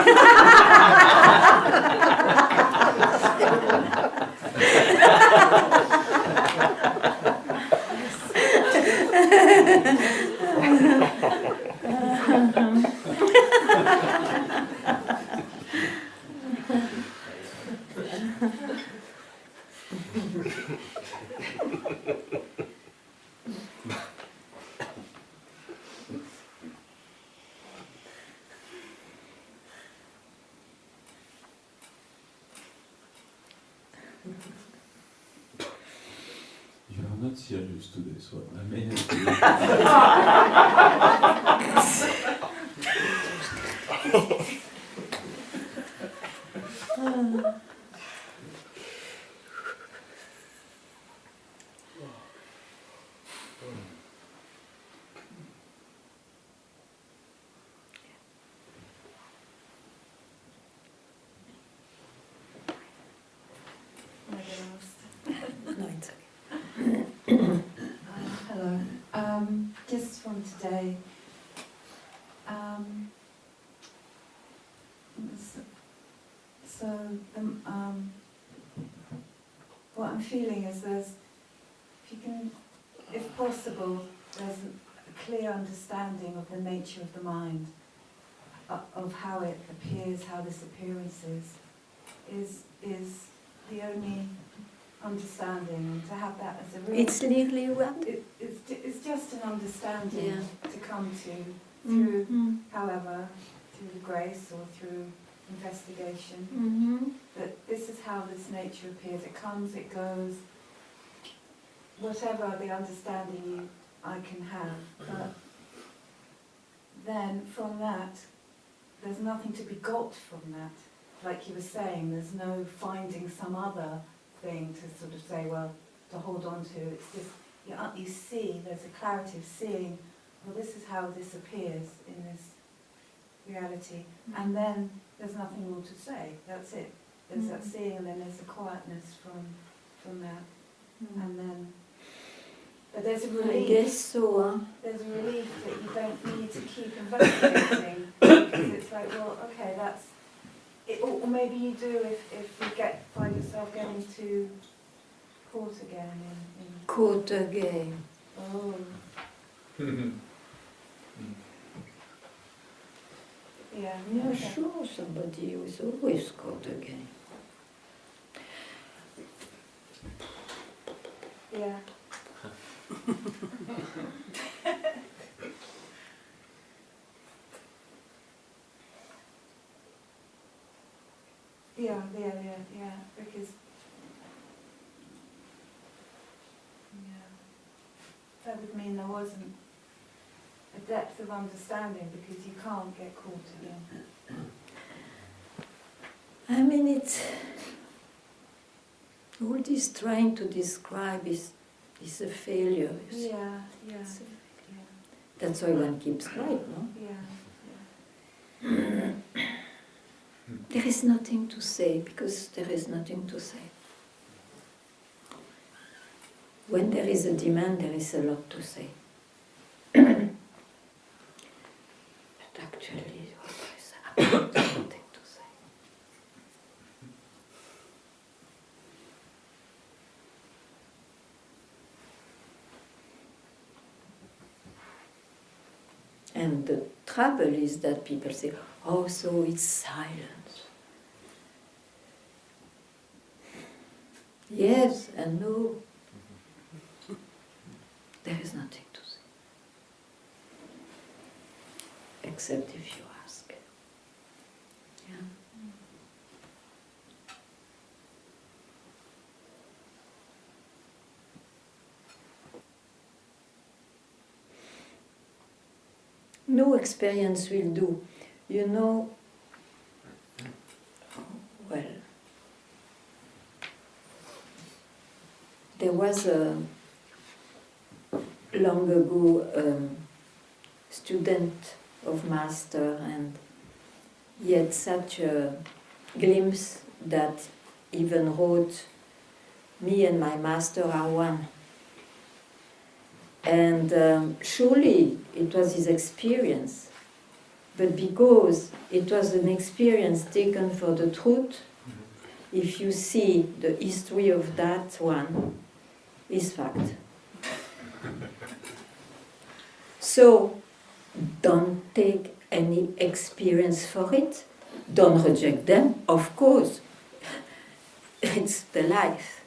You are not serious today, so I may have No, it's okay. Hello. Just from today. What I'm feeling is if you can, if possible, there's a clear understanding of the nature of the mind, of how it appears, how this appearance is the only understanding, and to have that as a real... It's really what? It's just an understanding Yeah. to come to through, however, through the grace or through investigation. Mm-hmm. That this is how this nature appears. It comes, it goes, whatever the understanding I can have. But then from that, there's nothing to be got from that. Like you were saying, there's no finding some other thing to sort of say, well, to hold on to. It's just, you see, there's a clarity of seeing, well, this is how this appears in this reality. And then there's nothing more to say. That's it. There's that seeing, and then there's a quietness from that. And then, but there's a I relief. guess so. There's a relief that you don't need to keep investigating, because it's like, well, okay, that's it. Or maybe you do if you find yourself getting too caught again in Caught again. oh. Yeah. Yeah, okay. sure, somebody who is always caught again. Yeah. Yeah, because that would mean there wasn't a depth of understanding, because you can't get caught again. I mean, it's all this trying to describe is a failure. You see. Yeah. It's a failure. That's why one keeps quiet, no? Yeah. There is nothing to say, because there is nothing to say. When there is a demand, there is a lot to say. And the trouble is that people say, oh, so it's silence. Yes and no. There is nothing to say. Except if you ask. Yeah. No experience will do. You know, well, there was a long ago student of master, and he had such a glimpse that even wrote, "Me and my master are one." And surely it was his experience, but because it was an experience taken for the truth, if you see the history of that one, is fact. So don't take any experience for it. Don't reject them, of course. It's the life.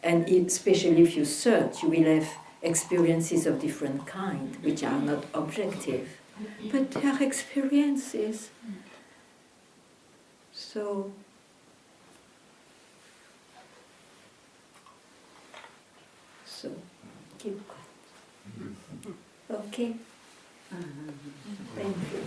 And especially if you search, you will have experiences of different kind, which are not objective. But they are experiences. So, keep quiet. Okay? Thank you.